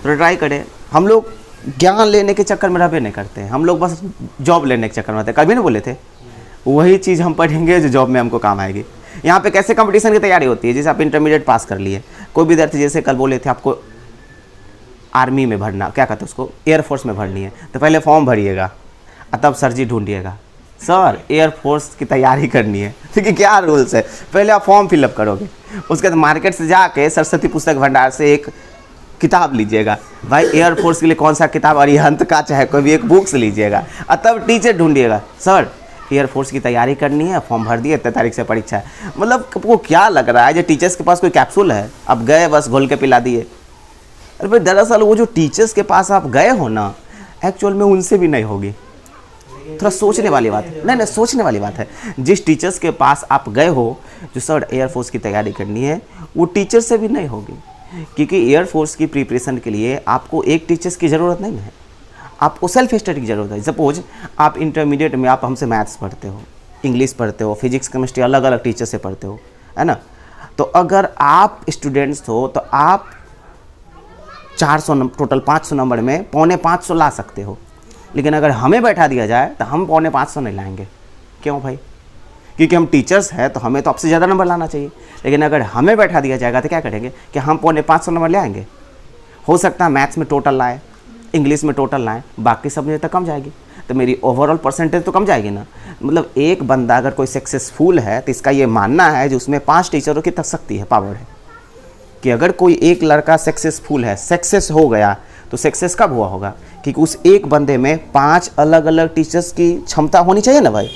तो ट्राई करें। हम लोग ज्ञान लेने के चक्कर में रहबे नहीं करते हैं, हम लोग बस जॉब लेने के चक्कर में रहते हैं। कभी नहीं बोले थे वही चीज़ हम पढ़ेंगे जो जॉब में हमको काम आएगी। यहाँ पे कैसे कंपटीशन की तैयारी होती है, जैसे आप इंटरमीडिएट पास कर लिए, कोई विद्यार्थी जैसे कल बोले थे आपको आर्मी में भरना, क्या कहते हैं उसको, एयरफोर्स में भरनी है, तो पहले फॉर्म भरिएगा और तब सर जी ढूंढिएगा सर एयरफोर्स की तैयारी करनी है, ठीक है, क्या रूल्स है, पहले आप फॉर्म फिलअप करोगे, उसके बाद मार्केट से जाके सरस्वती पुस्तक भंडार से एक किताब लीजिएगा, भाई एयरफोर्स के लिए कौन सा किताब, अरिहंत का चाहे कोई भी एक बुक्स लीजिएगा, और तब टीचर ढूंढिएगा सर एयरफोर्स की तैयारी करनी है, फॉर्म भर दिए, 3 तारीख से परीक्षा है। मतलब आपको क्या लग रहा है जो टीचर्स के पास कोई कैप्सूल है, आप गए बस घोल के पिला दिए। अरे भाई दरअसल वो जो टीचर्स के पास आप गए हो ना, एक्चुअल में उनसे भी नहीं होगी। थोड़ा सोचने वाली बात है, नहीं सोचने वाली बात है। जिस टीचर्स के पास आप गए हो जो सर एयरफोर्स की तैयारी करनी है, वो टीचर से भी नहीं होगी, क्योंकि एयरफोर्स की प्रिपरेशन के लिए आपको एक टीचर्स की ज़रूरत नहीं है, आपको सेल्फ स्टडी की ज़रूरत है। सपोज आप इंटरमीडिएट में आप हमसे मैथ्स पढ़ते हो, इंग्लिश पढ़ते हो, फिजिक्स केमिस्ट्री अलग अलग टीचर से पढ़ते हो, है ना। तो अगर आप स्टूडेंट्स हो तो आप 400 टोटल 500 नंबर में 450 ला सकते हो, लेकिन अगर हमें बैठा दिया जाए तो हम 450 नहीं लाएंगे। क्यों भाई? क्योंकि हम टीचर्स हैं तो हमें तो आपसे ज़्यादा नंबर लाना चाहिए, लेकिन अगर हमें बैठा दिया जाएगा तो क्या करेंगे कि हम 450 नंबर ले आएंगे। हो सकता है मैथ्स में टोटल लाए, इंग्लिश में टोटल लाएं, बाकी सब में तक कम जाएगी, तो मेरी ओवरऑल परसेंटेज तो कम जाएगी ना। मतलब एक बंदा अगर कोई सक्सेसफुल है तो इसका ये मानना है जो उसमें 5 टीचरों की तक शक्ति है, पावर है, कि अगर कोई एक लड़का सक्सेसफुल है, सक्सेस हो गया, तो सक्सेस कब हुआ होगा? क्योंकि उस एक बंदे में 5 अलग अलग टीचर्स की क्षमता होनी चाहिए ना भाई।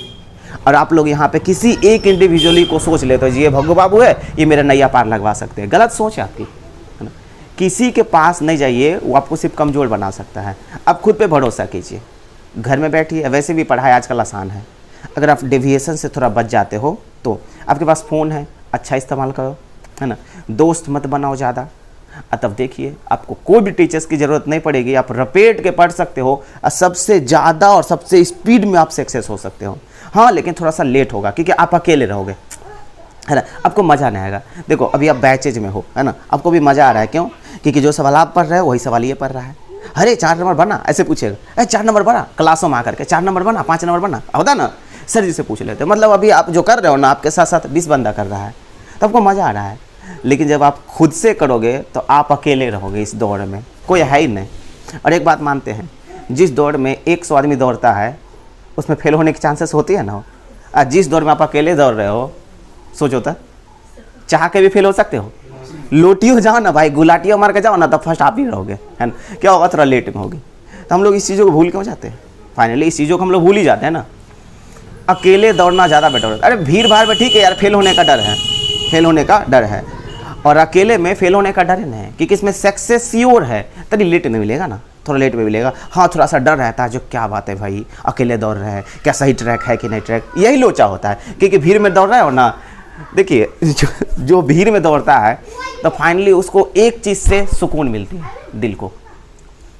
और आप लोग यहाँ पे किसी एक इंडिविजुअली को सोच लेते हो जी ये भग्गू बाबू है, ये मेरा नैया पार लगवा सकते हैं। गलत सोच है आपकी, है ना। किसी के पास नहीं जाइए, वो आपको सिर्फ कमज़ोर बना सकता है। आप खुद पे भरोसा कीजिए, घर में बैठिए। वैसे भी पढ़ाई आजकल आसान है, अगर आप डेविएशन से थोड़ा बच जाते हो तो आपके पास फ़ोन है, अच्छा इस्तेमाल करो, है ना। दोस्त मत बनाओ ज़्यादा, तब देखिए आपको कोई भी टीचर्स की ज़रूरत नहीं पड़ेगी, आप रपेट के पढ़ सकते हो और सबसे ज़्यादा और सबसे स्पीड में आप सक्सेस हो सकते हो। हाँ, लेकिन थोड़ा सा लेट होगा क्योंकि आप अकेले रहोगे, है ना, आपको मज़ा नहीं आएगा। देखो अभी आप बैचेज में हो, है ना, आपको भी मज़ा आ रहा है। क्यों? क्योंकि जो सवाल आप पढ़ रहे हो वही सवाल ये पढ़ रहा है। अरे 4 नंबर बना, ऐसे पूछेगा, अरे 4 नंबर बना, क्लासों में आकर के 4 नंबर बना, 5 नंबर बना, होता ना, सर जी से पूछ लेते। मतलब अभी आप जो कर रहे हो ना, आपके साथ साथ 20 बंदा कर रहा है, तो आपको मज़ा आ रहा है। लेकिन जब आप खुद से करोगे तो आप अकेले रहोगे, इस दौड़ में कोई है ही नहीं। और एक बात मानते हैं, जिस दौड़ में 100 आदमी दौड़ता है उसमें फेल होने की चांसेस होती है ना। और जिस दौड़ में आप अकेले दौड़ रहे हो, सोचो तो, चाह के भी फेल हो सकते हो। लोटियो जाओ ना भाई, गुलाटियों मार के जाओ ना, तब फर्स्ट आप ही रहोगे, है ना। क्या होगा? थोड़ा लेट में होगी। तो हम लोग इस चीज़ों को भूल क्यों जाते हैं? फाइनली इस चीज़ों को हम लोग भूल ही जाते हैं ना। अकेले दौड़ना ज़्यादा बेटर होता है। अरे भीड़ भाड़ में ठीक है यार, फेल होने का डर है, फेल होने का डर है, और अकेले में फेल होने का डर नहीं है, क्योंकि इसमें सक्सेस श्योर है। तभी लेट में मिलेगा ना, थोड़ा लेट में मिलेगा। हाँ, थोड़ा सा डर रहता है, जो क्या बात है भाई, अकेले दौड़ रहे हैं, क्या सही ट्रैक है कि नहीं ट्रैक, यही लोचा होता है। क्योंकि भीड़ में दौड़ रहे हो ना, देखिए जो भीड़ में दौड़ता है तो फाइनली उसको एक चीज़ से सुकून मिलती है, दिल को।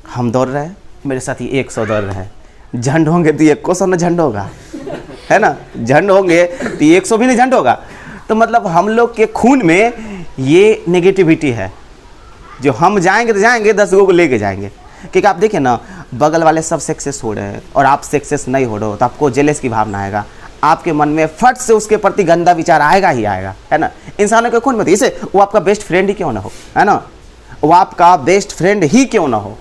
हम दौड़ रहे हैं, मेरे साथ ही 100 दौड़ रहे हैं, झंड होंगे तो 100 ना झंड होगा, है ना, झंड होंगे तो 100 भी नहीं झंड होगा। तो मतलब हम लोग के खून में ये नेगेटिविटी है, जो हम जाएंगे तो जाएंगे, 10 लोगों को लेके जाएंगे। क्योंकि आप देखिए ना, बगल वाले सब सक्सेस हो रहे हैं और आप सक्सेस नहीं हो रहे हो, तो आपको जेलस की भावना आएगा, आपके मन में फट से उसके प्रति गंदा विचार आएगा ही आएगा, है ना। इंसानों के खून में, इसे वो आपका बेस्ट फ्रेंड ही क्यों ना हो, है ना, वो आपका बेस्ट फ्रेंड ही क्यों ना हो,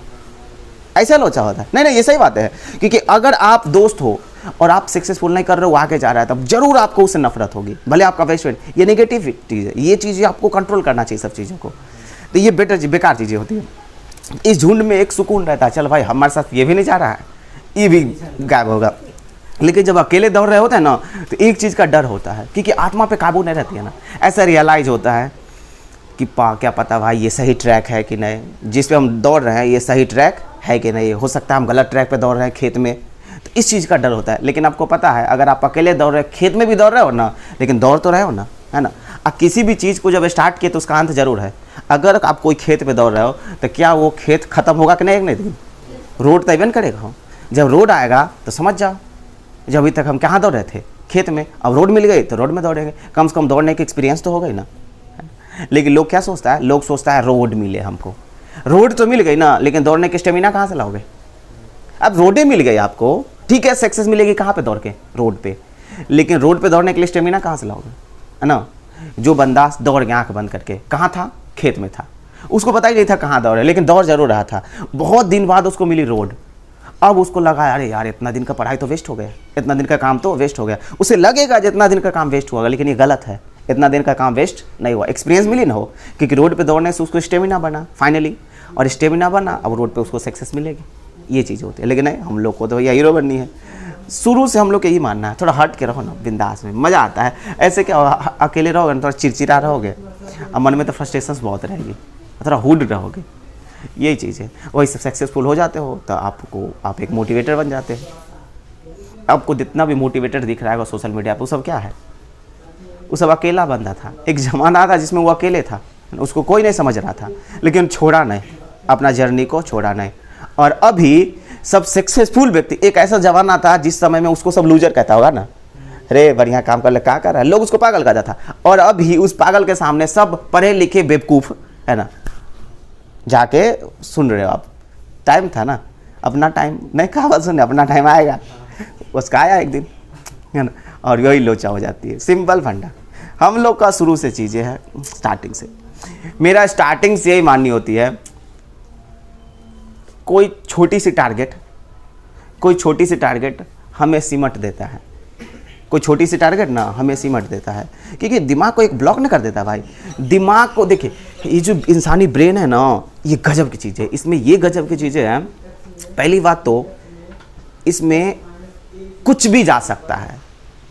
ऐसा लोचा होता है। नहीं, ये सही बात है। क्योंकि अगर आप दोस्त हो और आप सक्सेसफुल नहीं कर रहे हो, आगे जा रहा है, तब जरूर आपको उससे नफरत होगी, भले आपका बेस्ट फ्रेंड। ये नेगेटिव चीज़ है, ये चीज़ें आपको कंट्रोल करना चाहिए सब चीज़ों को। तो ये बेकार चीज़ें होती है। इस झुंड में एक सुकून रहता है, चल भाई हमारे साथ ये भी नहीं जा रहा है, ये भी गायब होगा। लेकिन जब अकेले दौड़ रहे होते हैं ना, तो एक चीज़ का डर होता है, क्योंकि आत्मा पे काबू नहीं रहती है ना। ऐसा रियलाइज होता है कि क्या पता भाई ये सही ट्रैक है कि नहीं, जिस पे हम दौड़ रहे हैं ये सही ट्रैक है कि नहीं, हो सकता है हम गलत ट्रैक पे दौड़ रहे हैं खेत में, तो इस चीज़ का डर होता है। लेकिन आपको पता है, अगर आप अकेले दौड़ रहे, खेत में भी दौड़ रहे हो ना, लेकिन दौड़ तो रहे हो ना, है ना। अब किसी भी चीज़ को जब स्टार्ट किए तो उसका अंत जरूर है। अगर आप कोई खेत पे दौड़ रहे हो तो क्या वो खेत खत्म होगा कि नहीं? एक नहीं, रोड तो इवेंट करेगा। जब रोड आएगा तो समझ जाओ, जब अभी तक हम कहाँ दौड़ रहे थे? खेत में। अब रोड मिल गई तो रोड में दौड़ेंगे, कम से कम दौड़ने की एक्सपीरियंस तो हो गई ना। लेकिन लोग क्या सोचता है? लोग सोचता है रोड मिले हमको, रोड तो मिल गई ना, लेकिन दौड़ने की स्टेमिना कहाँ से लाओगे? अब रोडें मिल गई आपको, ठीक है, सक्सेस मिलेगी कहाँ पे? दौड़ के, रोड पे। लेकिन रोड पे दौड़ने के लिए स्टेमिना कहाँ से लाओगे, है ना? जो बंदा दौड़ के आंख बंद करके, कहाँ था? खेत में था, उसको पता ही नहीं था कहाँ दौड़े, लेकिन दौड़ जरूर रहा था। बहुत दिन बाद उसको मिली रोड, अब उसको लगा अरे यार इतना दिन का पढ़ाई तो वेस्ट हो गया, इतना दिन का काम तो वेस्ट हो गया। उसे लगेगा जितना दिन का काम वेस्ट हुआ, लेकिन ये गलत है, इतना दिन का काम वेस्ट नहीं हुआ, एक्सपीरियंस मिली ना हो, क्योंकि रोड पे दौड़ने से उसको स्टेमिना बना फाइनली, और स्टेमिना बना, अब रोड पे उसको सक्सेस मिलेगी। ये चीज़ होती है। लेकिन नहीं, हम लोग को तो भैया हीरो बननी है, शुरू से हम लोग को यही मानना है। थोड़ा हट के रहो ना, बिंदास में मज़ा आता है। ऐसे क्या अकेले रहोगे ना, थोड़ा चिड़चिड़ा रहोगे, अब मन में तो फ्रस्ट्रेशंस बहुत रहेगी, थोड़ा हुड रहोगे, यही चीज़ है। वही सब सक्सेसफुल हो जाते हो तो आप एक मोटिवेटर बन जाते हो। आपको जितना भी मोटिवेटर दिख रहा है सोशल मीडिया पर, वो सब क्या है? वो सब अकेला बंदा था। एक ज़माना था जिसमें वो अकेले था, उसको कोई नहीं समझ रहा था, लेकिन छोड़ा नहीं, अपना जर्नी को छोड़ा नहीं। और अभी सब सक्सेसफुल व्यक्ति, एक ऐसा ज़माना था जिस समय में उसको सब लूजर कहता होगा ना, अरे बढ़िया काम कर ले, क्या कर रहा है, लोग उसको पागल कहता था। और अभी उस पागल के सामने सब पढ़े लिखे बेवकूफ़, है ना, जाके सुन रहे हो आप। टाइम था ना, अपना टाइम नहीं, कहा सुन, अपना टाइम आएगा, उसका आया एक दिन, है ना, और यही लोचा हो जाती है। सिंपल फंडा हम लोग का शुरू से चीज़ें हैं, स्टार्टिंग से। मेरा स्टार्टिंग से यही माननी होती है, कोई छोटी सी टारगेट हमें सिमट देता है, कोई छोटी सी टारगेट ना हमें सिमट देता है, क्योंकि दिमाग को एक ब्लॉक नहीं कर देता भाई। दिमाग को देखिए, ये जो इंसानी ब्रेन है ना, ये गजब की चीज़ है। इसमें ये गजब की चीज़ें हैं, पहली बात तो इसमें कुछ भी जा सकता है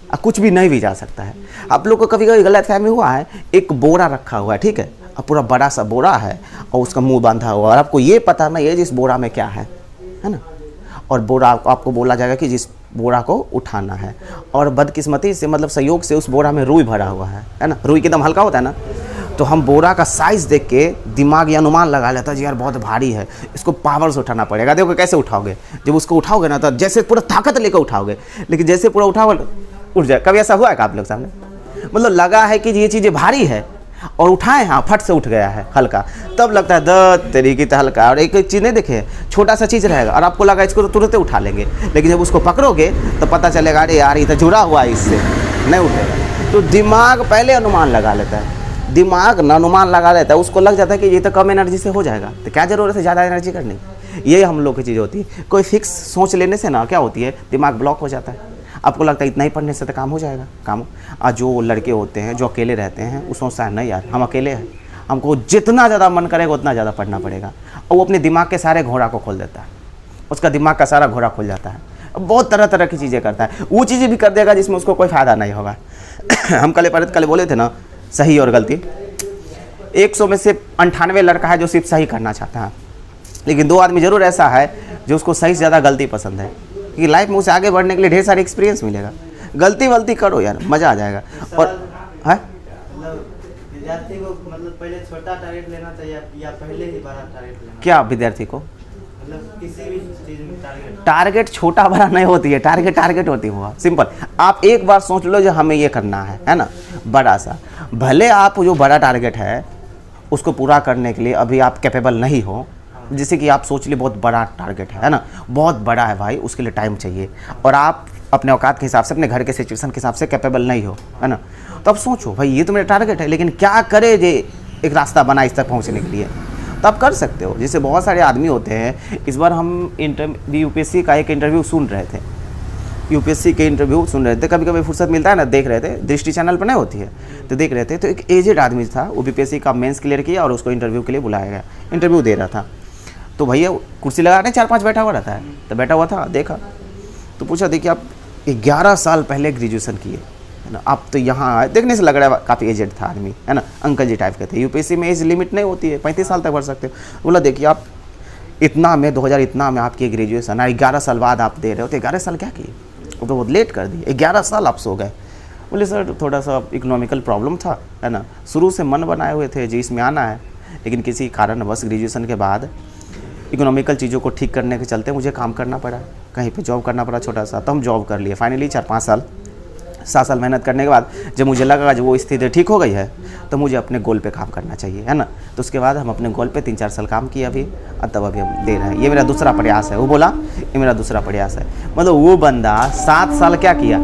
और कुछ भी नहीं भी जा सकता है। आप लोग को कभी कभी गलत फहमी हुआ है, एक बोरा रखा हुआ है, ठीक है, अब पूरा बड़ा सा बोरा है और उसका मुंह बांधा हुआ, और आपको ये पता नहीं है जिस बोरा में क्या है ना, और बोरा आपको बोला जाएगा कि जिस बोरा को उठाना है, और बदकिस्मती से मतलब सहयोग से उस बोरा में रुई भरा हुआ है ना, रुई एकदम हल्का होता है ना, तो हम बोरा का साइज़ देख के दिमाग या अनुमान लगा लेता है जी यार बहुत भारी है, इसको पावर से उठाना पड़ेगा। देखो कैसे उठाओगे, जब उसको उठाओगे ना तो जैसे पूरा ताकत लेकर उठाओगे, लेकिन जैसे पूरा उठाओगे उठ जाए। कभी ऐसा हुआ है आप लोग सामने? मतलब लगा है कि ये चीज़ें भारी है और उठाए, हाँ फट से उठ गया है हल्का, तब लगता है द तरीके तो हल्का। और एक चीज़ नहीं देखे, छोटा सा चीज़ रहेगा और आपको लगा इसको तो तुरंत उठा लेंगे, लेकिन जब उसको पकड़ोगे तो पता चलेगा अरे यार ये तो जुड़ा हुआ है, इससे नहीं उठेगा। तो दिमाग पहले अनुमान लगा लेता है, दिमाग ना अनुमान लगा लेता है, उसको लग जाता है कि ये तो कम एनर्जी से हो जाएगा, तो क्या ज़रूरत है ज़्यादा एनर्जी करने। ये हम लोग की चीज़ होती है। कोई फिक्स सोच लेने से ना क्या होती है, दिमाग ब्लॉक हो जाता है। आपको लगता है इतना ही पढ़ने से तो काम हो जाएगा, काम। और जो लड़के होते हैं जो अकेले रहते हैं वो सोचता है नहीं यार हम अकेले हैं, हमको जितना ज़्यादा मन करेगा उतना ज़्यादा पढ़ना पड़ेगा, और वो अपने दिमाग के सारे घोड़ा को खोल देता है, उसका दिमाग का सारा घोड़ा खुल जाता है, बहुत तरह तरह की चीज़ें करता है। वो चीज़ें भी कर देगा जिसमें उसको कोई फ़ायदा नहीं होगा। हम कल बोले थे ना, सही और गलती, 100 में से 98 लड़का है जो सिर्फ सही करना चाहता है, लेकिन 2 आदमी जरूर ऐसा है जो उसको सही से ज़्यादा गलती पसंद है, क्योंकि लाइफ में उसे आगे बढ़ने के लिए ढेर सारे एक्सपीरियंस मिलेगा। गलती वलती करो यार, मज़ा आ जाएगा। और है विद्यार्थी को मतलब पहले छोटा टारगेट लेना चाहिए या पहले ही बड़ा टारगेट लेना? क्या विद्यार्थी को मतलब किसी भी चीज़ में टारगेट छोटा बड़ा नहीं होती है, टारगेट होती है सिंपल। आप एक बार सोच लो जो हमें ये करना है ना, बड़ा सा, भले आप जो बड़ा टारगेट है उसको पूरा करने के लिए अभी आप कैपेबल नहीं हो, जैसे कि आप सोच लिए बहुत बड़ा टारगेट है ना, बहुत बड़ा है भाई, उसके लिए टाइम चाहिए, और आप अपने औकात के हिसाब से अपने घर के सिचुएशन के हिसाब से कैपेबल नहीं हो, है ना, तो अब सोचो भाई ये तो मेरा टारगेट है, लेकिन क्या करे जे एक रास्ता बना इस तक पहुंचने के लिए, तो आप कर सकते हो। जैसे बहुत सारे आदमी होते हैं, इस बार हम यूपीएससी का एक इंटरव्यू सुन रहे थे, यूपीएससी के इंटरव्यू सुन रहे थे, कभी कभी फुर्सत मिलता है ना, देख रहे थे, दृष्टि चैनल पर नहीं होती है तो देख रहे थे, तो एक एजेड आदमी था, वो यूपीएससी का मेंस क्लियर किया और उसको इंटरव्यू के लिए बुलाया गया, इंटरव्यू दे रहा था। तो भैया कुर्सी लगा के 4-5 बैठा हुआ रहता है, तो बैठा हुआ था, देखा तो पूछा देखिए आप 11 साल पहले ग्रेजुएशन किए है ना, आप तो यहाँ आए, देखने से लग रहा है काफ़ी एजेड था आदमी, है ना, अंकल जी टाइप के थे। यूपीएससी में एज लिमिट नहीं होती है, 35 साल तक भर सकते हो। बोला देखिए आप इतना में 2000 इतना में आपकी ग्रेजुएशन, 11 साल बाद आप दे रहे हो, तो 11 साल क्या किए, वो तो बहुत लेट कर दिए, 11 साल आप सो गए। बोले सर थोड़ा सा इकोनॉमिकल प्रॉब्लम था, है ना, शुरू से मन बनाए हुए थे जी इसमें आना है, लेकिन किसी कारण बस ग्रेजुएशन के बाद इकोनॉमिकल चीज़ों को ठीक करने के चलते मुझे काम करना पड़ा, कहीं पे जॉब करना पड़ा छोटा सा, तो हम जॉब कर लिए फाइनली 4-5 साल 7 साल मेहनत करने के बाद जब मुझे लगा जब वो स्थिति ठीक हो गई है तो मुझे अपने गोल पे काम करना चाहिए, है ना। तो उसके बाद हम अपने गोल पे 3-4 साल काम किए अभी, और तब अभी हम दे रहे हैं। ये मेरा दूसरा प्रयास है, वो बोला ये मेरा दूसरा प्रयास है। मतलब वो बंदा 7 साल क्या किया,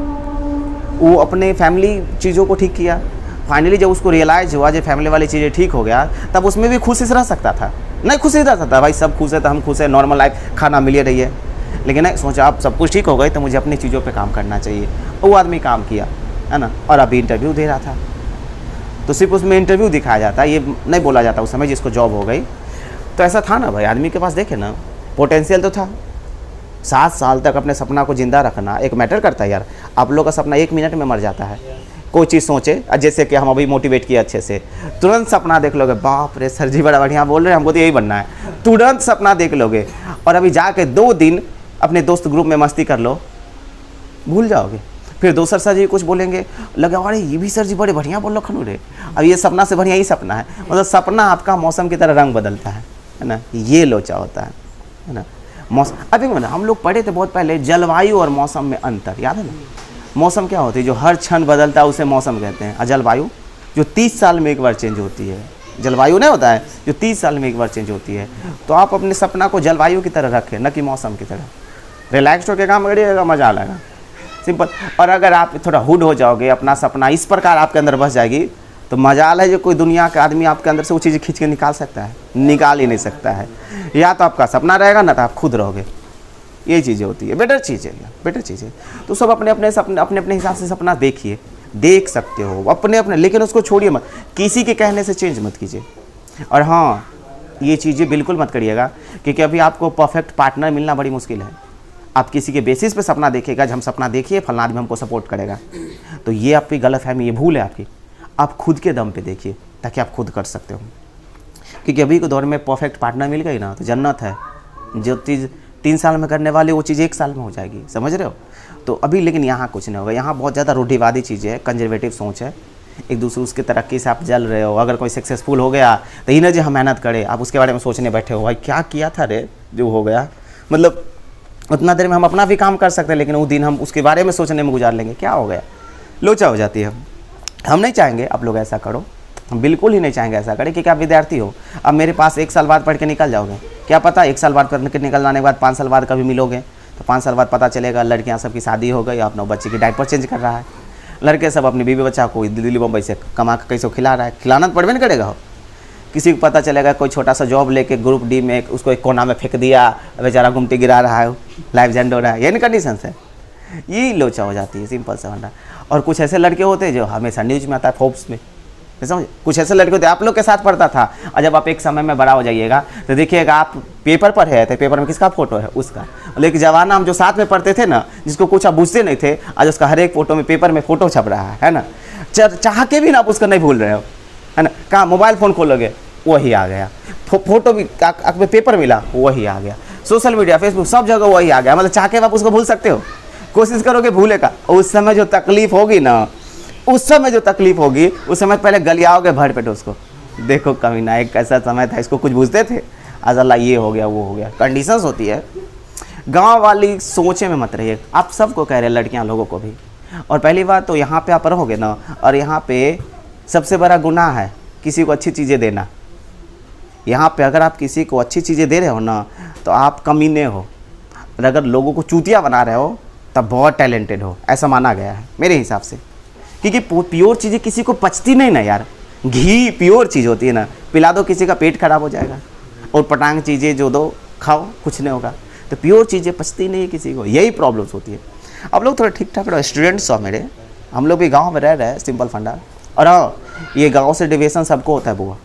वो अपने फैमिली चीज़ों को ठीक किया। फाइनली जब उसको रियलाइज़ हुआ जब फैमिली वाली चीज़ें ठीक हो गया, तब उसमें भी खुशी से रह सकता था। नहीं खुशी रह सकता, भाई सब खुश है तो हम खुश है, नॉर्मल लाइफ खाना मिल रही है। लेकिन नहीं सोचा अब सब कुछ ठीक हो गई तो मुझे अपनी चीज़ों पे काम करना चाहिए। वो आदमी काम किया, है ना, और अभी इंटरव्यू दे रहा था। तो सिर्फ उसमें इंटरव्यू दिखाया जाता है, ये नहीं बोला जाता उस समय जिसको जॉब हो गई। तो ऐसा था ना भाई, आदमी के पास देखे ना पोटेंशियल तो था। 7 साल तक अपने सपना को ज़िंदा रखना एक मैटर करता है यार। आप लोग का सपना 1 मिनट में मर जाता है। कोई चीज़ सोचे, जैसे कि हम अभी मोटिवेट किए अच्छे से, तुरंत सपना देख लोगे, बाप रे सर जी बड़ा बढ़िया बोल रहे हैं, हमको तो यही बनना है, तुरंत सपना देख लोगे। और अभी जाके 2 दिन अपने दोस्त ग्रुप में मस्ती कर लो, भूल जाओगे। फिर दोसर सर जी कुछ बोलेंगे, लगे अरे ये भी सर जी बड़े बढ़िया बोल लो खनू रे, अब ये सपना से बढ़िया ही सपना है। मतलब सपना आपका मौसम की तरह रंग बदलता है ना, ये लोचा होता है ना। मौसम अभी हम लोग पढ़े थे बहुत पहले, जलवायु और मौसम में अंतर, याद है ना। मौसम क्या होती है, जो हर क्षण बदलता है उसे मौसम कहते हैं। और जलवायु जो 30 साल में एक बार चेंज होती है, जलवायु नहीं होता है जो 30 साल में एक बार चेंज होती है। तो आप अपने सपना को जलवायु की तरह रखें, न कि मौसम की तरह। रिलैक्स होकर काम करिएगा, मज़ा आ जाएगा, सिंपल। और अगर आप थोड़ा हुड हो जाओगे, अपना सपना इस प्रकार आपके अंदर बस जाएगी, तो मजाल है जो कोई दुनिया का आदमी आपके अंदर से वो चीज़ें खींच के निकाल सकता है, निकाल ही नहीं सकता है। या तो आपका सपना रहेगा ना तो आप खुद रहोगे। ये चीज़ें होती है, बेटर चीज़ है, बेटर चीज़ है। तो सब अपने अपने सपने अपने अपने हिसाब से सपना देखिए, देख सकते हो अपने अपने, लेकिन उसको छोड़िए मत, किसी के कहने से चेंज मत कीजिए। और हाँ, ये चीज़ें बिल्कुल मत करिएगा, क्योंकि अभी आपको परफेक्ट पार्टनर मिलना बड़ी मुश्किल है। आप किसी के बेसिस पे सपना देखिएगा, जब हम सपना देखिए फलाना आदमी हमको सपोर्ट करेगा, तो ये आपकी गलतफहमी, ये भूल है आपकी। आप खुद के दम पे देखिए, ताकि आप खुद कर सकते हो। क्योंकि अभी के दौर में परफेक्ट पार्टनर मिल गई ना तो जन्नत है। जो चीज़ 3 साल में करने वाली वो चीज़ 1 साल में हो जाएगी, समझ रहे हो। तो अभी लेकिन यहाँ कुछ नहीं होगा, यहाँ बहुत ज़्यादा रूढ़िवादी चीज़ें है, कंजर्वेटिव सोच है। एक दूसरे उसकी तरक्की से आप जल रहे हो। अगर कोई सक्सेसफुल हो गया तो ही ना जो हम मेहनत करें, आप उसके बारे में सोचने बैठे हो, भाई क्या किया था रे जो हो गया। मतलब उतना देर में हम अपना भी काम कर सकते हैं, लेकिन वो दिन हम उसके बारे में सोचने में गुजार लेंगे, क्या हो गया, लोचा हो जाती है। हम नहीं चाहेंगे आप लोग ऐसा करो, हम बिल्कुल ही नहीं चाहेंगे ऐसा करें। क्योंकि आप विद्यार्थी हो, अब मेरे पास 1 साल बाद पढ़ के निकल जाओगे, क्या पता 1 साल बाद पढ़ के निकल जाने के बाद 5 साल बाद कभी मिलोगे, तो 5 साल बाद पता चलेगा लड़कियां सबकी शादी हो गई, अपना बच्चे की डायपर चेंज कर रहा है, लड़के सब अपनी बीवी बच्चा को दिल्ली बम्बई से कमा के कैसे खिला रहा है। खिलाना तो पड़बे नहीं करेगा हो। किसी को पता चलेगा कोई छोटा सा जॉब लेके ग्रुप डी में उसको एक कोना में फेंक दिया, बेचारा घूमते गिरा रहा है, लाइफ जेंड हो रहा है, ये नहीं कंडीशन है। ये लोचा हो जाती है, सिंपल सा वंडा। और कुछ ऐसे लड़के होते हैं जो हमेशा न्यूज़ में आता है, फोर्ब्स में, समझ। कुछ ऐसे लड़के होते हैं, आप लोग के साथ पढ़ता था, और जब आप एक समय में बड़ा हो जाइएगा तो देखिएगा आप पेपर पढ़े थे, पेपर में किसका फोटो है, उसका। लेकिन जवाना हम जो साथ में पढ़ते थे ना, जिसको कुछ आप बुझते नहीं थे, आज उसका हर एक फोटो में पेपर में फोटो छप रहा है ना। चाह के भी ना आप उसका नहीं भूल रहे हो, है ना। कहाँ मोबाइल फ़ोन खोलोगे वही आ गया, फोटो भी आपको पेपर मिला वही आ गया, सोशल मीडिया फेसबुक सब जगह वही आ गया। मतलब चाह के आप उसको भूल सकते हो, कोशिश करोगे भूले का। उस समय जो तकलीफ होगी ना, उस समय जो तकलीफ होगी, उस समय पहले गलियाओगे भर पेट उसको। देखो कमीना, एक ऐसा समय था, इसको कुछ पूछते थे, आज अल्लाह ये हो गया वो हो गया। कंडीशंस होती है। गांव वाली सोचे में मत रहिए, आप सबको कह रहे हैं, लड़कियां लोगों को भी। और पहली बात तो यहाँ पे आप रहोगे ना, और यहाँ पे सबसे बड़ा गुनाह है किसी को अच्छी चीज़ें देना। यहाँ पे अगर आप किसी को अच्छी चीज़ें दे रहे हो ना, तो आप कमीने हो। और अगर लोगों को चूतिया बना रहे हो तब बहुत टैलेंटेड हो, ऐसा माना गया है मेरे हिसाब से। क्योंकि प्योर चीज़ें किसी को पचती नहीं ना यार। घी प्योर चीज़ होती है ना, पिला दो किसी का पेट खराब हो जाएगा। और पटांग चीज़ें जो दो खाओ कुछ नहीं होगा। तो प्योर चीज़ें पचती नहीं किसी को, यही प्रॉब्लम्स होती है। अब लोग थोड़ा ठीक ठाक रहो, स्टूडेंट्स हो मेरे, हम लोग भी गाँव में रह रहे हैं, सिंपल फंडा। और हाँ, ये गाँव से डिविएशन सबको होता है बुआ,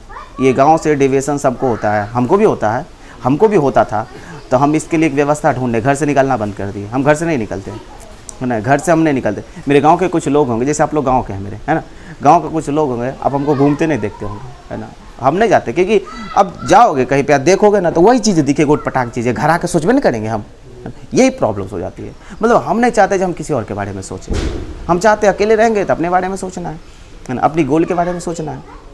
ये गांव से डिविएशन सबको होता है, हमको भी होता है, हमको भी होता था। तो हम इसके लिए एक व्यवस्था ढूंढे, घर से निकलना बंद कर दिए। हम घर से नहीं निकलते, है ना, घर से हम नहीं निकलते। मेरे गांव के कुछ लोग होंगे, जैसे आप लोग गांव के हैं मेरे, है ना, गांव के कुछ लोग होंगे, आप हमको घूमते नहीं देखते होंगे, है ना। हम नहीं जाते, क्योंकि अब जाओगे कहीं पे देखोगे ना तो वही चीज़ें दिखेगी, उठ पटांग चीज़ें, घर आके सोचबे नहीं करेंगे हम। यही प्रॉब्लम्स हो जाती है। मतलब हम नहीं चाहते जब हम किसी और के बारे में सोचें, हम चाहते अकेले रहेंगे तो अपने बारे में सोचना है ना, अपनी गोल के बारे में सोचना है।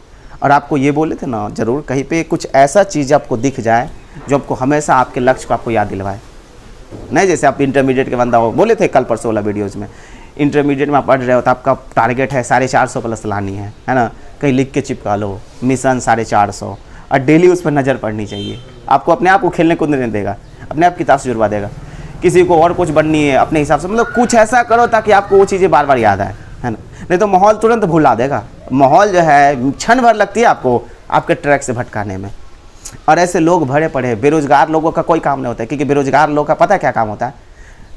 और आपको ये बोले थे ना, ज़रूर कहीं पे कुछ ऐसा चीज़ आपको दिख जाए जो आपको हमेशा आपके लक्ष्य को आपको याद दिलवाए। नहीं जैसे आप इंटरमीडिएट के बंदा हो, बोले थे कल परसों वाला वीडियोज़ में, इंटरमीडिएट में आप पढ़ रहे हो तो आपका टारगेट है 450 प्लस लानी है ना, कहीं लिख के चिपका लो मिशन 450 और डेली उस पर नज़र पड़नी चाहिए। आपको अपने आप को खेलने कूदने नहीं देगा, अपने आप किताब से जुड़वा देगा। किसी को और कुछ बननी है अपने हिसाब से, मतलब कुछ ऐसा करो ताकि आपको वो चीज़ें बार बार याद आए, है ना, नहीं तो माहौल तुरंत भुला देगा। माहौल जो है क्षण भर लगती है आपको आपके ट्रैक से भटकाने में। और ऐसे लोग भरे पड़े हैं, बेरोजगार लोगों का कोई काम नहीं होता है, क्योंकि बेरोजगार लोग का पता है क्या काम होता है,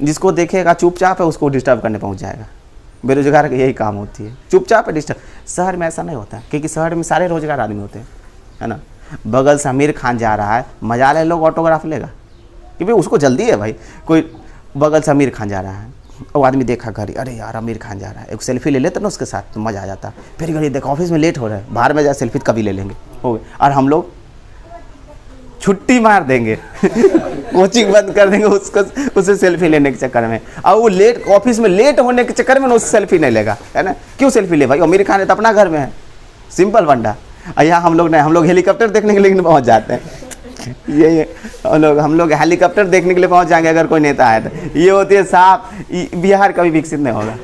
जिसको देखेगा चुपचाप है उसको डिस्टर्ब करने पहुंच जाएगा। बेरोजगार की यही काम होती है, चुपचाप है डिस्टर्ब। शहर में ऐसा नहीं होता, क्योंकि शहर में सारे रोजगार आदमी होते हैं, है ना। बगल से आमिर खान जा रहा है, मजा ले लोग ऑटोग्राफ लेगा, क्योंकि उसको जल्दी है भाई। कोई बगल से आमिर खान जा रहा है और आदमी देखा घड़ी, अरे यार आमिर खान जा रहा है, एक सेल्फी ले लेते ना उसके साथ तो मज़ा आ जाता। फिर घड़ी देखा ऑफिस में लेट हो रहा है, बाहर में जा सेल्फी कभी ले लेंगे, हो गए। और हम लोग छुट्टी मार देंगे कोचिंग बंद कर देंगे उसको, उससे सेल्फी लेने के चक्कर में। और वो लेट ऑफिस में लेट होने के चक्कर में उससे सेल्फी नहीं लेगा, है ना। क्यों सेल्फी ले भाई, आमिर खान है तो अपना घर में है, सिंपल बंडा। और यहाँ हम लोग नहीं, हम लोग हेलीकॉप्टर देखने के लिए पहुँच जाते हैं। ये हम लोग हेलीकॉप्टर देखने के लिए पहुँच जाएंगे अगर कोई नेता आए तो। ये होती है साफ, बिहार कभी विकसित नहीं होगा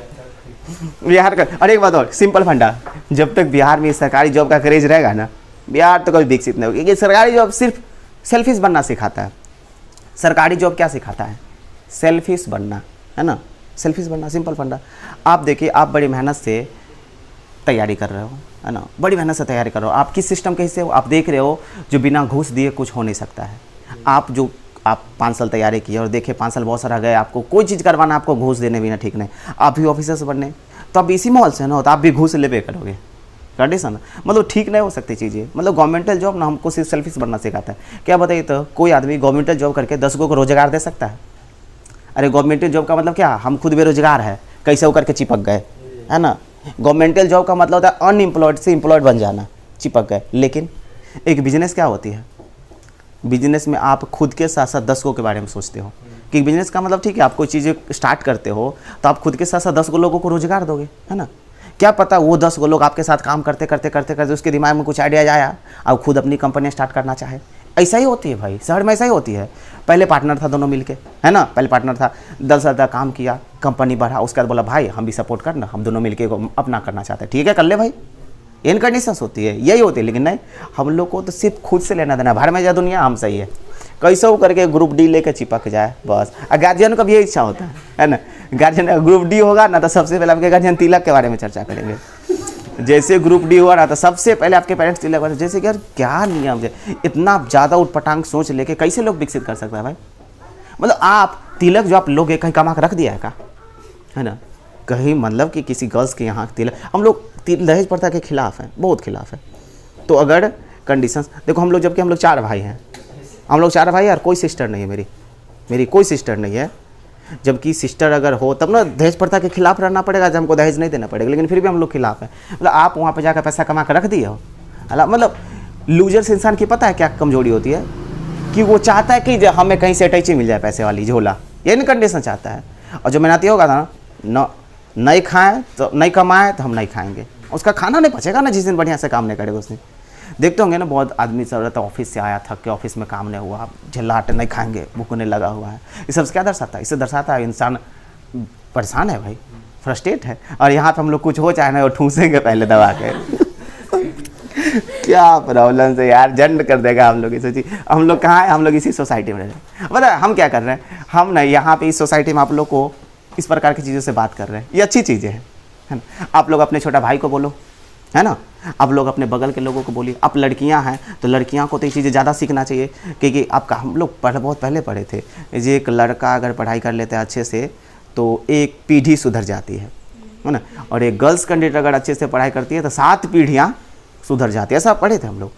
बिहार का। और एक बात और सिंपल फंडा, जब तक बिहार में सरकारी जॉब का क्रेज रहेगा ना, बिहार तो कभी विकसित नहीं होगा। क्योंकि सरकारी जॉब सिर्फ सेल्फिश बनना सिखाता है। सरकारी जॉब क्या सिखाता है, सेल्फिश बनना, है ना, सेल्फिश बनना, सिंपल फंडा। आप देखिए, आप बड़ी मेहनत से तैयारी कर रहे हो, है ना, बड़ी मेहनत से तैयारी कर रहे हो। आप किस सिस्टम के हिस्से हो, आप देख रहे हो जो बिना घूस दिए कुछ हो नहीं सकता है। आप 5 साल तैयारी किए और देखिए 5 साल बहुत सारा गए, आपको कोई चीज़ करवाना आपको घूस देने बिना ठीक नहीं। आप भी ऑफिसर से बनने तो आप इसी माहौल से ना हो तो आप भी घूस लेबे करोगे। कंडीशन मतलब ठीक नहीं हो सकती चीज़ें। मतलब गवर्नमेंटल जॉब ना हमको सिर्फ सेल्फिश बनना सिखाता है। क्या बताइए तो, कोई आदमी गवर्नमेंटल जॉब करके 10 को रोजगार दे सकता है? अरे गवर्नमेंटल जॉब का मतलब क्या, हम खुद बेरोजगार है, कैसे वो करके चिपक गए, है ना। गवर्नमेंटल जॉब का मतलब होता है अनएम्प्लॉयड से एम्प्लॉयड बन जाना, चिपक गए। लेकिन एक बिजनेस क्या होती है, बिजनेस में आप खुद के साथ साथ 10 के बारे में सोचते हो। कि बिजनेस का मतलब ठीक है, आप कोई चीज़ें स्टार्ट करते हो तो आप खुद के साथ साथ 10 लोगों को रोजगार दोगे, है ना। क्या पता वो 10 लोग आपके साथ काम करते करते करते करते उसके दिमाग में कुछ आइडिया आया और खुद अपनी कंपनी स्टार्ट करना चाहे। ऐसा ही होती है भाई, शहर में ऐसा ही होती है। पहले पार्टनर था दोनों मिलके, है ना, पहले पार्टनर था, 10 साल तक काम किया, कंपनी बढ़ा, उसके बाद बोला भाई हम भी सपोर्ट करना, हम दोनों मिलके अपना करना चाहते हैं, ठीक है कर ले भाई। इन कंडीशंस होती है, यही होती है। लेकिन नहीं, हम लोग को तो सिर्फ खुद से लेना देना, बाहर में जा दुनिया हम सही है, कैसे वो करके ग्रुप डी लेकर चिपक जाए बस। और गार्जियन का भी यही इच्छा होता है ना। गार्जियन ग्रुप डी होगा ना तो सबसे पहले आपके गार्जियन तिलक के बारे में चर्चा करेंगे। जैसे ग्रुप डी हुआ ना तो सबसे पहले आपके पेरेंट्स तिलक बारे, जैसे कि यार क्या नियम है, इतना ज़्यादा उटपटांग सोच लेके कैसे लोग विकसित कर सकता है भाई। मतलब आप तिलक जो आप लोग कहीं कमा कर रख दिया है का, है ना, कहीं मतलब कि किसी गर्ल्स के यहाँ तिलक। हम लोग दहेज प्रथा के खिलाफ हैं, बहुत खिलाफ है। तो अगर कंडीशंस देखो, हम लोग जबकि हम लोग 4 भाई हैं, हम लोग 4 भाई यार, कोई सिस्टर नहीं है मेरी कोई सिस्टर नहीं है। जबकि सिस्टर अगर हो तब ना दहेज प्रथा के खिलाफ रहना पड़ेगा, जब हमको दहेज नहीं देना पड़ेगा। लेकिन फिर भी हम लोग खिलाफ हैं। मतलब आप वहाँ पे जाकर पैसा कमा कर रख दिए हो, मतलब लूजर्स इंसान की पता है क्या कमजोरी होती है, कि वो चाहता है कि हमें कहीं से अटैची मिल जाए पैसे वाली झोला, ये नहीं कंडीशन चाहता है। और जो मेहनती होगा ना, नहीं खाएं तो नहीं कमाएं तो हम नहीं खाएंगे, उसका खाना नहीं बचेगा ना जिस दिन बढ़िया से काम नहीं करेगा उस दिन। देखते होंगे ना बहुत आदमी सब रहता है, ऑफिस से आया थक के, ऑफिस में काम नहीं हुआ, झल्लाहट नहीं खाएंगे, भूख नहीं लगा हुआ है। ये सब क्या दर्शाता है, इससे दर्शाता है इंसान परेशान है भाई, फ्रस्ट्रेट है। और यहाँ पे हम लोग कुछ हो चाहे ना, वो ठूसेंगे पहले दबा के क्या प्रॉब्लम से यार, जंड कर देगा हम लोग। सोचिए हम लोग कहाँ हैं, हम लोग इसी सोसाइटी में रह रहे हैं। पता है हम क्या कर रहे हैं, हम ना यहाँ पे इस सोसाइटी में आप लोग को इस प्रकार की चीज़ों से बात कर रहे हैं, ये अच्छी चीज़ें हैं, है ना। आप लोग अपने छोटा भाई को बोलो, है ना, आप लोग अपने बगल के लोगों को बोलिए। आप लड़कियां हैं तो लड़कियां को तो ये चीज़ें ज़्यादा सीखना चाहिए, क्योंकि आपका हम लोग बहुत पहले पढ़े थे, ये एक लड़का अगर पढ़ाई कर लेता है अच्छे से तो एक पीढ़ी सुधर जाती है ना। और एक गर्ल्स कैंडिडेट अगर अच्छे से पढ़ाई करती है तो 7 पीढ़ियाँ सुधर जाती है, ऐसा पढ़े थे हम लोग।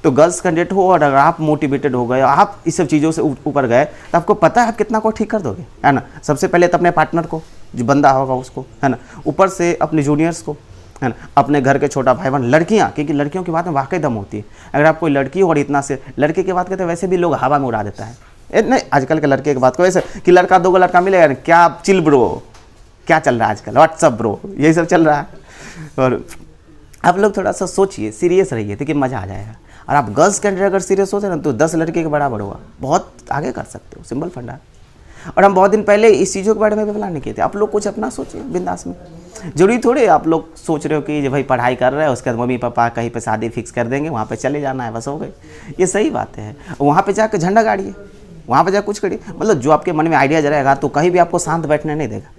तो गर्ल्स कैंडिडेट हो और अगर आप मोटिवेटेड हो गए, आप इस सब चीज़ों से ऊपर गए, तो आपको पता है आप कितना को ठीक कर दोगे, है ना। सबसे पहले तो अपने पार्टनर को, जो बंदा होगा उसको, है ना, ऊपर से अपने जूनियर्स को, है ना, अपने घर के छोटा भाई बहन, लड़कियां, क्योंकि लड़कियों की बात में वाकई दम होती है। अगर आप कोई लड़की हो और इतना से लड़के की बात करते हैं, वैसे भी लोग हवा में उड़ा देता है। नहीं आजकल के लड़के की बात को वैसे कि लड़का 2 लड़का मिलेगा, क्या चिल ब्रो, क्या चल रहा है आजकल, व्हाट्सअप ब्रो, यही सब चल रहा है। और आप लोग थोड़ा सा सोचिए, सीरियस रहिए, देखिए मज़ा आ जाएगा। और आप गर्ल्स कैंडिडेट अगर सीरियस होते ना तो 10 लड़के के बराबर होगा, बहुत आगे कर सकते हो, सिंपल फंडा। और हम बहुत दिन पहले इस चीज़ों के बारे में भी प्लान नहीं किए थे। आप लोग कुछ अपना सोचिए बिंदास में। जरूरी थोड़ी आप लोग सोच रहे हो कि भाई पढ़ाई कर रहे हैं उसके बाद मम्मी पापा कहीं पे शादी फिक्स कर देंगे, वहाँ पे चले जाना है, बस हो गई। ये सही बात है। वहाँ पे जाकर झंडा गाड़िए, वहाँ पे जाकर कुछ करिए। मतलब जो आपके मन में आइडियाज रहेगा तो कहीं भी आपको शांत बैठने नहीं देगा,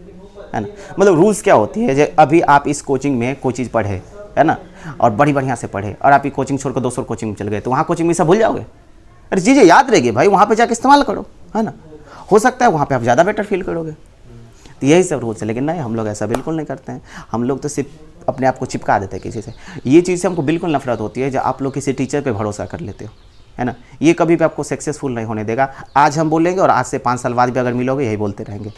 है ना। मतलब रूल्स क्या होती है, जो अभी आप इस कोचिंग में कोई चीज़ पढ़े, है ना, और बड़ी बढ़िया से पढ़े, और आप ये कोचिंग छोड़कर दूसरी कोचिंग में चल गए, तो वहाँ कोचिंग में सब भूल जाओगे। अरे चीज़ें याद रहेगी भाई, वहाँ पे जाके इस्तेमाल करो, है ना। हो सकता है वहाँ पे आप ज़्यादा बेटर फील करोगे। तो यही सब रूल्स है। लेकिन नहीं, हम लोग ऐसा बिल्कुल नहीं करते हैं। हम लोग तो सिर्फ अपने आप को चिपका देते हैं किसी से। ये चीज़ से हमको बिल्कुल नफरत होती है जब आप लोग किसी टीचर पे भरोसा कर लेते हो, है ना। ये कभी भी आपको सक्सेसफुल नहीं होने देगा। आज हम बोलेंगे और आज से 5 साल बाद भी अगर मिलोगे यही बोलते रहेंगे।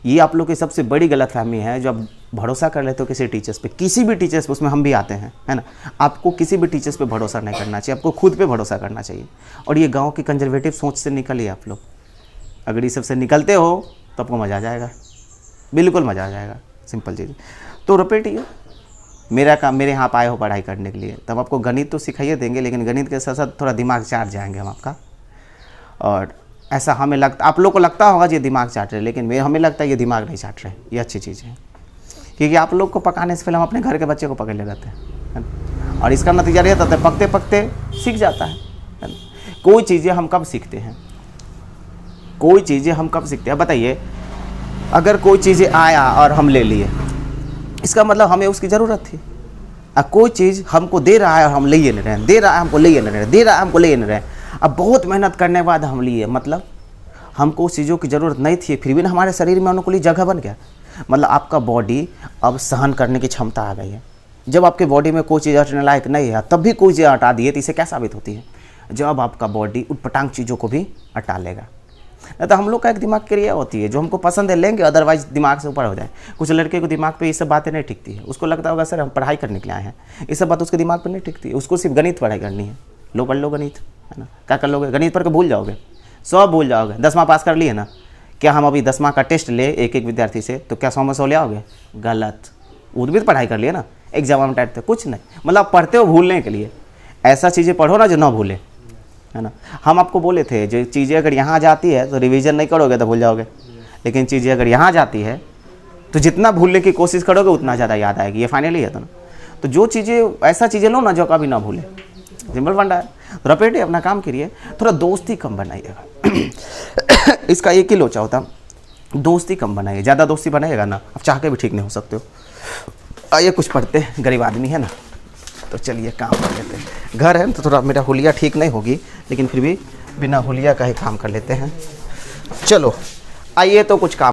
ये आप लोग की सबसे बड़ी गलतफहमी है जो आप भरोसा कर लेते हो किसी टीचर्स पे, किसी भी टीचर्स पे, उसमें हम भी आते हैं, है ना। आपको किसी भी टीचर्स पे भरोसा नहीं करना चाहिए, आपको खुद पे भरोसा करना चाहिए। और ये गांव की कंजर्वेटिव सोच से निकलिए आप लोग। अगर ये सबसे निकलते हो तो आपको मज़ा आ जाएगा, बिल्कुल मज़ा आ जाएगा। सिंपल चीज़। तो रपेटिए, मेरा काम, मेरे यहाँ आप आए हो पढ़ाई करने के लिए, तब आपको गणित तो सिखाइए देंगे, लेकिन गणित के साथ साथ थोड़ा दिमाग चाट जाएंगे हम आपका। और ऐसा हमें लगता, आप लोग को लगता होगा ये दिमाग चाट रहे, लेकिन हमें लगता है ये दिमाग नहीं चाट रहे। ये अच्छी चीज़ है, क्योंकि आप लोग को पकाने से पहले हम अपने घर के बच्चे को पकड़ ले जाते हैं, और इसका नतीजा रहता है पकते पकते सीख जाता है ना। कोई चीज़ें हम कब सीखते हैं, कोई चीज़ें हम कब सीखते हैं बताइए। अगर कोई चीज़ें आया और हम ले लिए, इसका मतलब हमें उसकी ज़रूरत थी। अब कोई चीज़ हमको दे रहा है और हम ले नहीं रहे, दे रहा है हमको ले नहीं रहे, दे रहा है हमको ले नहीं रहे। अब बहुत मेहनत करने के बाद हम लिए, मतलब हमको उस चीज़ों की ज़रूरत नहीं थी, फिर भी ना हमारे शरीर में उनके लिए जगह बन गया। मतलब आपका बॉडी अब सहन करने की क्षमता आ गई है। जब आपके बॉडी में कोई चीज़ हटने लायक नहीं है, तब भी कोई चीज़ हटा दिए, तो इससे क्या साबित होती है, जब आपका बॉडी उटपटांग चीज़ों को भी हटा लेगा। नहीं तो हम लोग का एक दिमाग क्रिया होती है, जो हमको पसंद है लेंगे, अदरवाइज दिमाग से ऊपर हो जाए। कुछ लड़के को दिमाग पे ये सब बातें नहीं टिकती है, उसको लगता होगा सर हम पढ़ाई करने के लिए आए हैं, ये सब बात उसके दिमाग पे नहीं टिकती है। उसको सिर्फ गणित पढ़ाई करनी है। लो पढ़ लो गणित, है ना। क्या कर लोगे, गणित पढ़ के भूल जाओगे, सब भूल जाओगे। 10वां पास कर लिए ना, क्या हम अभी 10वां का टेस्ट ले एक एक विद्यार्थी से, तो क्या 100 में 100 ले आओगे? गलत। वो भी तो पढ़ाई कर लिए ना, एग्जाम में टाइप थे, कुछ नहीं। मतलब पढ़ते हो भूलने के लिए, ऐसा चीज़ें पढ़ो ना जो ना भूले, है ना। हम आपको बोले थे जो चीज़ें अगर यहाँ जाती है तो रिवीजन नहीं करोगे तो भूल जाओगे, लेकिन चीज़ें अगर यहाँ जाती है तो जितना भूलने की कोशिश करोगे उतना ज़्यादा याद आएगी। ये फाइनली है तो ना। तो जो चीज़ें, ऐसा चीज़ें लो ना जो कभी ना भूले। सिंपल फंडा है। तो रपेटे अपना काम करिए, थोड़ा दोस्ती कम बनाइएगा। इसका एक ही लोचा होता, दोस्ती कम बनाइए। ज़्यादा दोस्ती बनाइएगा ना, आप चाह के भी ठीक नहीं हो सकते हो। आइए कुछ पढ़ते हैं, गरीब आदमी है ना, तो चलिए काम कर लेते हैं। घर है तो थोड़ा मेरा हुलिया ठीक नहीं होगी, लेकिन फिर भी बिना हुलिया का ही काम कर लेते हैं। चलो आइए तो कुछ काम